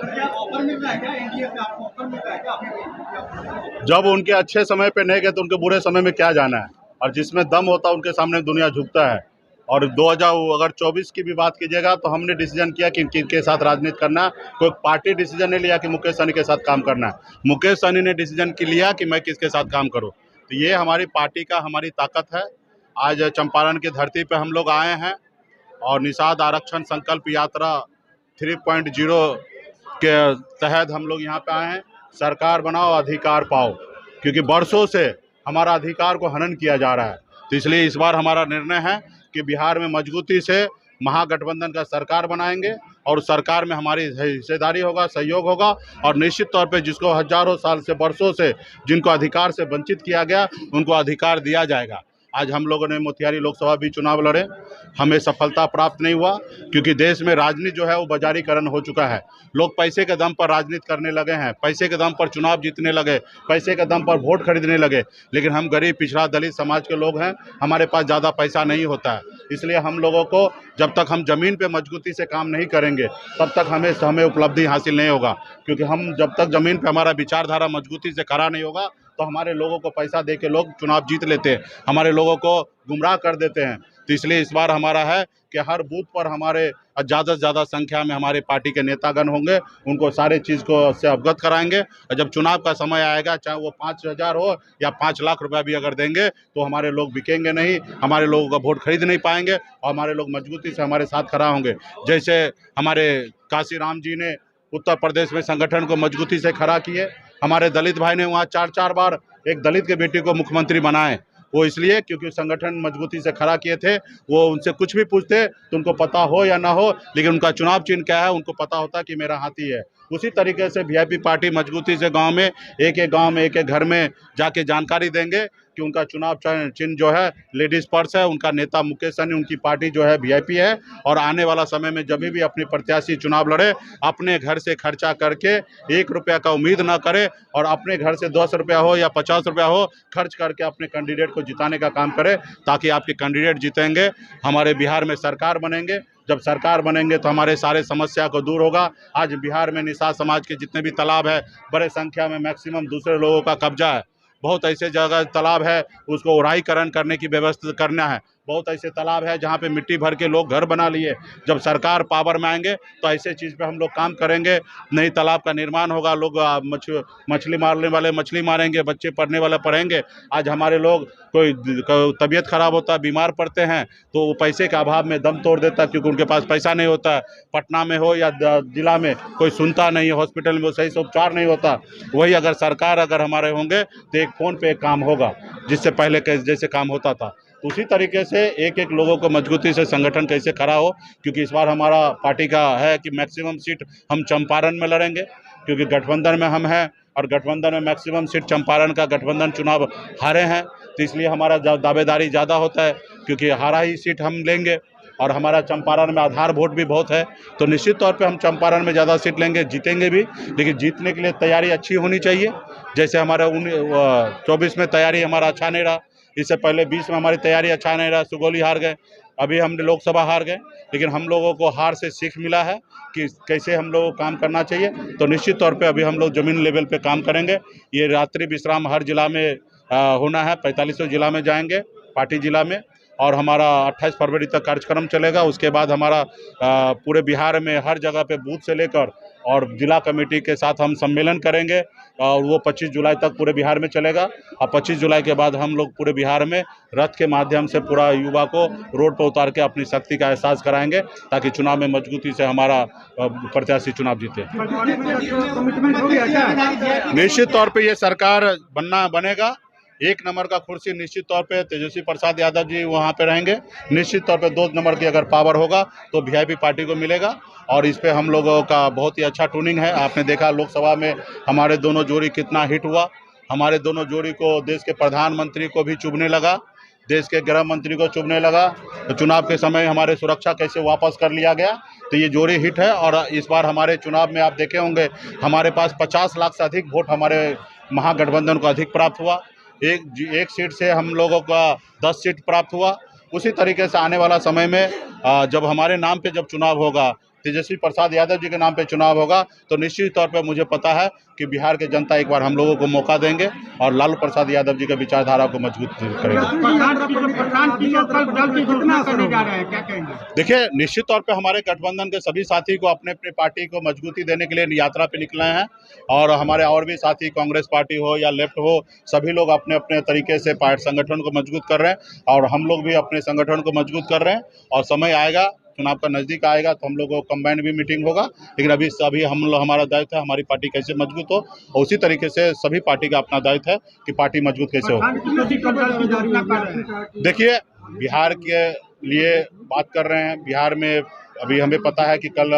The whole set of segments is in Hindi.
क्या ऑफर मिल रहा है क्या एनडीए से आपको ऑफर मिल रहा है क्या अभी? जब उनके अच्छे समय पे नहीं गए तो उनके बुरे समय में क्या जाना है। और जिसमें दम होता है उनके सामने दुनिया झुकता है। और 2024 की भी बात कीजिएगा तो हमने डिसीजन किया कि किनके साथ राजनीति करना है। कोई पार्टी डिसीजन नहीं लिया कि मुकेश सहनी के साथ काम करना है। मुकेश सहनी ने डिसीजन की लिया कि मैं किसके साथ काम करूं। तो ये हमारी पार्टी का हमारी ताकत है। आज चंपारण की धरती पे हम लोग आए हैं और निषाद आरक्षण संकल्प यात्रा 3.0 के तहत हम लोग यहाँ पे आए हैं। सरकार बनाओ अधिकार पाओ, क्योंकि बरसों से हमारा अधिकार को हनन किया जा रहा है। तो इसलिए इस बार हमारा निर्णय है कि बिहार में मजबूती से महागठबंधन का सरकार बनाएंगे और सरकार में हमारी हिस्सेदारी होगा, सहयोग होगा। और निश्चित तौर पे जिसको हजारों साल से बरसों से जिनको अधिकार से वंचित किया गया उनको अधिकार दिया जाएगा। आज हम लोगों ने मोतिहारी लोकसभा भी चुनाव लड़े, हमें सफलता प्राप्त नहीं हुआ, क्योंकि देश में राजनीति जो है वो बाजारीकरण हो चुका है। लोग पैसे के दम पर राजनीति करने लगे हैं, पैसे के दम पर चुनाव जीतने लगे, पैसे के दम पर वोट खरीदने लगे। लेकिन हम गरीब पिछड़ा दलित समाज के लोग हैं, हमारे पास ज़्यादा पैसा नहीं होता है। इसलिए हम लोगों को जब तक हम ज़मीन पे मजबूती से काम नहीं करेंगे तब तक हमें उपलब्धि हासिल नहीं होगा। क्योंकि हम जब तक ज़मीन पे हमारा विचारधारा मजबूती से खड़ा नहीं होगा तो हमारे लोगों को पैसा दे के लोग चुनाव जीत लेते हैं, हमारे लोगों को गुमराह कर देते हैं। तो इसलिए इस बार हमारा है कि हर बूथ पर हमारे ज़्यादा से ज़्यादा संख्या में हमारे पार्टी के नेतागण होंगे, उनको सारे चीज़ को से अवगत कराएंगे। और जब चुनाव का समय आएगा, चाहे वो 5,000 हो या 5 लाख रुपया भी अगर देंगे तो हमारे लोग बिकेंगे नहीं, हमारे लोगों का वोट खरीद नहीं पाएंगे और हमारे लोग मजबूती से हमारे साथ खड़ा होंगे। जैसे हमारे काशी राम जी ने उत्तर प्रदेश में संगठन को मजबूती से खड़ा किए, हमारे दलित भाई ने वहाँ 4-4 बार एक दलित के बेटी को मुख्यमंत्री बनाए। वो इसलिए क्योंकि संगठन मजबूती से खड़ा किए थे। वो उनसे कुछ भी पूछते तो उनको पता हो या ना हो, लेकिन उनका चुनाव चिन्ह क्या है उनको पता होता कि मेरा हाथी है। उसी तरीके से वीआईपी पार्टी मजबूती से गांव में एक एक घर में जाके जानकारी देंगे कि उनका चुनाव चिन्ह जो है लेडीज पर्स है, उनका नेता मुकेश सहनी, उनकी पार्टी जो है वीआईपी है। और आने वाला समय में जब भी अपनी प्रत्याशी चुनाव लड़े, अपने घर से खर्चा करके 1 रुपया का उम्मीद ना करे और अपने घर से 10 रुपया हो या 50 रुपया हो खर्च करके अपने कैंडिडेट को जिताने का काम करे, ताकि आपके कैंडिडेट जीतेंगे, हमारे बिहार में सरकार बनेंगे। जब सरकार बनेंगे तो हमारे सारे समस्या को दूर होगा। आज बिहार में निषाद समाज के जितने भी तालाब है, बड़े संख्या में मैक्सिमम दूसरे लोगों का कब्जा है। बहुत ऐसे जगह तालाब है उसको उड़ाईकरण करने की व्यवस्था करना है। बहुत ऐसे तालाब है जहाँ पे मिट्टी भर के लोग घर बना लिए। जब सरकार पावर में आएंगे तो ऐसे चीज़ पे हम लोग काम करेंगे। नई तालाब का निर्माण होगा, लोग मछली मारने वाले मछली मारेंगे, बच्चे पढ़ने वाले पढ़ेंगे। आज हमारे लोग कोई तबीयत खराब होता है, बीमार पड़ते हैं तो वो पैसे के अभाव में दम तोड़ देता है, क्योंकि उनके पास पैसा नहीं होता है। पटना में हो या जिला में कोई सुनता नहीं है, हॉस्पिटल में सही से उपचार नहीं होता। वही अगर सरकार हमारे होंगे तो एक फ़ोन पे एक काम होगा, जिससे पहले जैसे काम होता था। उसी तरीके से एक एक लोगों को मजबूती से संगठन कैसे खड़ा हो, क्योंकि इस बार हमारा पार्टी का है कि मैक्सिमम सीट हम चंपारण में लड़ेंगे, क्योंकि गठबंधन में हम हैं और गठबंधन में मैक्सिमम सीट चंपारण का गठबंधन चुनाव हारे हैं। तो इसलिए हमारा दावेदारी ज़्यादा होता है, क्योंकि हारा ही सीट हम लेंगे और हमारा चंपारण में आधार वोट भी बहुत है। तो निश्चित तौर पे हम चंपारण में ज़्यादा सीट लेंगे, जीतेंगे भी। लेकिन जीतने के लिए तैयारी अच्छी होनी चाहिए। जैसे हमारा 24 में तैयारी हमारा अच्छा नहीं रहा, इससे पहले 20 में हमारी तैयारी अच्छा नहीं रहा, सुगौली हार गए, अभी हम लोकसभा हार गए। लेकिन हम लोगों को हार से सीख मिला है कि कैसे हम लोगों को काम करना चाहिए। तो निश्चित तौर पे अभी हम लोग ज़मीन लेवल पे काम करेंगे। ये रात्रि विश्राम हर जिला में होना है, 4500 जिला में जाएंगे, पार्टी जिला में। और हमारा 28 फरवरी तक कार्यक्रम चलेगा। उसके बाद हमारा पूरे बिहार में हर जगह पे बूथ से लेकर और जिला कमेटी के साथ हम सम्मेलन करेंगे और वो 25 जुलाई तक पूरे बिहार में चलेगा। और 25 जुलाई के बाद हम लोग पूरे बिहार में रथ के माध्यम से पूरा युवा को रोड पर उतार के अपनी शक्ति का एहसास कराएंगे, ताकि चुनाव में मजबूती से हमारा प्रत्याशी चुनाव जीते। निश्चित तौर पे ये सरकार बनेगा। 1 नंबर का कुर्सी निश्चित तौर पे तेजस्वी प्रसाद यादव जी वहाँ पे रहेंगे। निश्चित तौर पे 2 नंबर की अगर पावर होगा तो वीआईपी पार्टी को मिलेगा। और इस पे हम लोगों का बहुत ही अच्छा ट्यूनिंग है। आपने देखा लोकसभा में हमारे दोनों जोड़ी कितना हिट हुआ। हमारे दोनों जोड़ी को देश के प्रधानमंत्री को भी चुभने लगा, देश के गृह मंत्री को चुभने लगा। तो चुनाव के समय हमारे सुरक्षा कैसे वापस कर लिया गया, तो ये जोड़ी हिट है। और इस बार हमारे चुनाव में आप देखे होंगे हमारे पास 50 लाख से अधिक वोट हमारे महागठबंधन को अधिक प्राप्त हुआ। एक सीट से हम लोगों का 10 सीट प्राप्त हुआ। उसी तरीके से आने वाला समय में जब हमारे नाम पे जब चुनाव होगा तेजस्वी प्रसाद यादव जी के नाम पे चुनाव होगा तो निश्चित तौर पे मुझे पता है कि बिहार के जनता एक बार हम लोगों को मौका देंगे और लालू प्रसाद यादव जी के विचारधारा को मजबूत करेंगे। देखिए, निश्चित तौर पे हमारे गठबंधन के सभी साथी को अपने अपने पार्टी को मजबूती देने के लिए यात्रा पे निकले हैं और हमारे और भी साथी कांग्रेस पार्टी हो या लेफ्ट हो, सभी लोग अपने अपने तरीके से पार्टी संगठन को मजबूत कर रहे हैं और हम लोग भी अपने संगठन को मजबूत कर रहे हैं। और समय आएगा, चुनाव का नज़दीक आएगा तो हम लोगों को कंबाइंड भी मीटिंग होगा, लेकिन अभी हमारा दायित्व है हमारी पार्टी कैसे मजबूत हो और उसी तरीके से सभी पार्टी का अपना दायित्व है कि पार्टी मजबूत कैसे हो। देखिए, बिहार के लिए बात कर रहे हैं। बिहार में अभी हमें पता है कि कल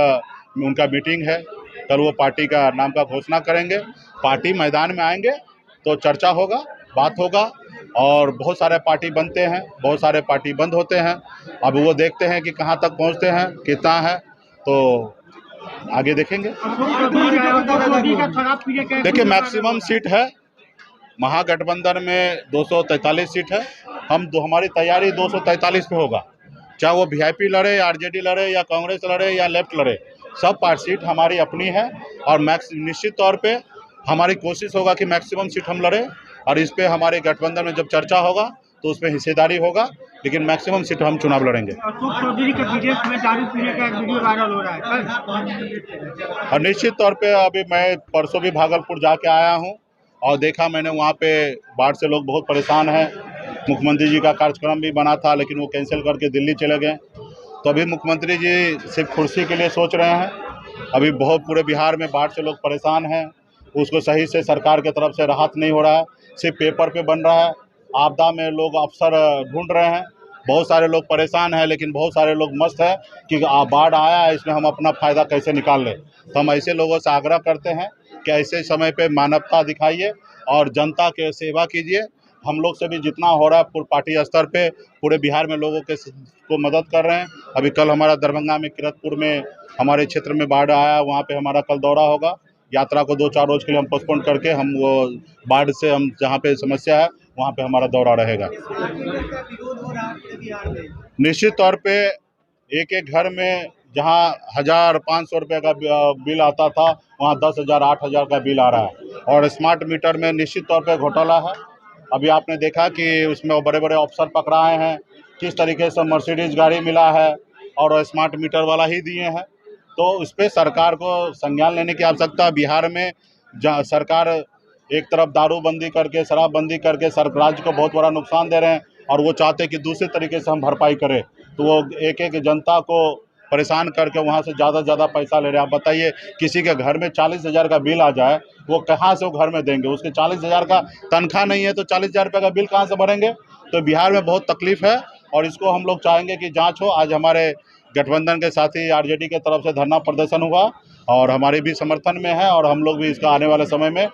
उनका मीटिंग है, कल वो पार्टी का नाम का घोषणा करेंगे, पार्टी मैदान में आएंगे तो चर्चा होगा, बात होगा और बहुत सारे पार्टी बनते हैं, बहुत सारे पार्टी बंद होते हैं। अब वो देखते हैं कि कहाँ तक पहुँचते हैं, कितना है, तो आगे देखेंगे। देखिए, मैक्सिमम सीट है महागठबंधन में 243 सीट है। हमारी तैयारी 243 पे होगा, चाहे वो वीआईपी लड़े या आरजेडी लड़े या कांग्रेस लड़े या लेफ्ट लड़े, सब सीट हमारी अपनी है और निश्चित तौर पे हमारी कोशिश होगा कि मैक्सिमम सीट हम लड़े और इस पे हमारे गठबंधन में जब चर्चा होगा तो उसमें हिस्सेदारी होगा, लेकिन मैक्सिमम सीट हम चुनाव लड़ेंगे। चौधरी के विदेश में दारू पीने का एक वीडियो वायरल हो रहा है और निश्चित तौर पे अभी मैं परसों भी भागलपुर जाके आया हूँ और देखा मैंने वहाँ पे बाढ़ से लोग बहुत परेशान हैं। मुख्यमंत्री जी का कार्यक्रम भी बना था लेकिन वो कैंसिल करके दिल्ली चले गए। तो अभी मुख्यमंत्री जी सिर्फ कुर्सी के लिए सोच रहे हैं। अभी बहुत पूरे बिहार में बाढ़ से लोग परेशान हैं, उसको सही से सरकार की तरफ से राहत नहीं हो रहा है, सिर्फ पेपर पे बन रहा है। आपदा में लोग अफसर ढूंढ रहे हैं, बहुत सारे लोग परेशान हैं लेकिन बहुत सारे लोग मस्त है कि बाढ़ आया है, इसमें हम अपना फ़ायदा कैसे निकाल लें। तो हम ऐसे लोगों से आग्रह करते हैं कि ऐसे समय पे मानवता दिखाइए और जनता के सेवा कीजिए। हम लोग से भी जितना हो रहा है पूरे पार्टी स्तर पे पूरे बिहार में लोगों को मदद कर रहे हैं। अभी कल हमारा दरभंगा में किरतपुर में हमारे क्षेत्र में बाढ़ आया, वहाँ पे हमारा कल दौरा होगा। यात्रा को 2-4 रोज़ के लिए हम पोस्टपोन करके हम वो बाढ़ से हम जहाँ पे समस्या है वहाँ पे हमारा दौरा रहेगा। निश्चित तौर पे एक घर में जहाँ 1,500 रुपये का बिल आता था वहाँ 10,000 8,000 का बिल आ रहा है और स्मार्ट मीटर में निश्चित तौर पे घोटाला है। अभी आपने देखा कि उसमें बड़े बड़े अफसर पकड़ाए हैं, किस तरीके से मर्सिडीज गाड़ी मिला है और स्मार्ट मीटर वाला ही दिए हैं। तो उस पर सरकार को संज्ञान लेने की आवश्यकता। बिहार में सरकार एक तरफ दारूबंदी करके शराबबंदी करके राज्य को बहुत बड़ा नुकसान दे रहे हैं और वो चाहते हैं कि दूसरे तरीके से हम भरपाई करें, तो वो एक जनता को परेशान करके वहाँ से ज़्यादा पैसा ले रहे हैं। आप बताइए, किसी के घर में 40,000 का बिल आ जाए, वो कहाँ से वो घर में देंगे? उसके 40,000 का तनख्वाह नहीं है तो 40,000 रुपये का बिल कहाँ से भरेंगे? तो बिहार में बहुत तकलीफ है और इसको हम लोग चाहेंगे कि जांच हो। आज हमारे गठबंधन के साथी आरजेडी के तरफ से धरना प्रदर्शन हुआ और हमारे भी समर्थन में है और हम लोग भी इसका आने वाले समय में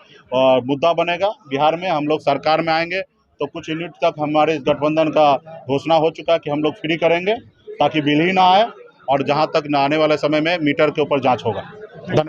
मुद्दा बनेगा। बिहार में हम लोग सरकार में आएंगे तो कुछ यूनिट तक हमारे गठबंधन का घोषणा हो चुका है कि हम लोग फ्री करेंगे ताकि बिल ही ना आए और जहां तक आने वाले समय में मीटर के ऊपर जांच होगा।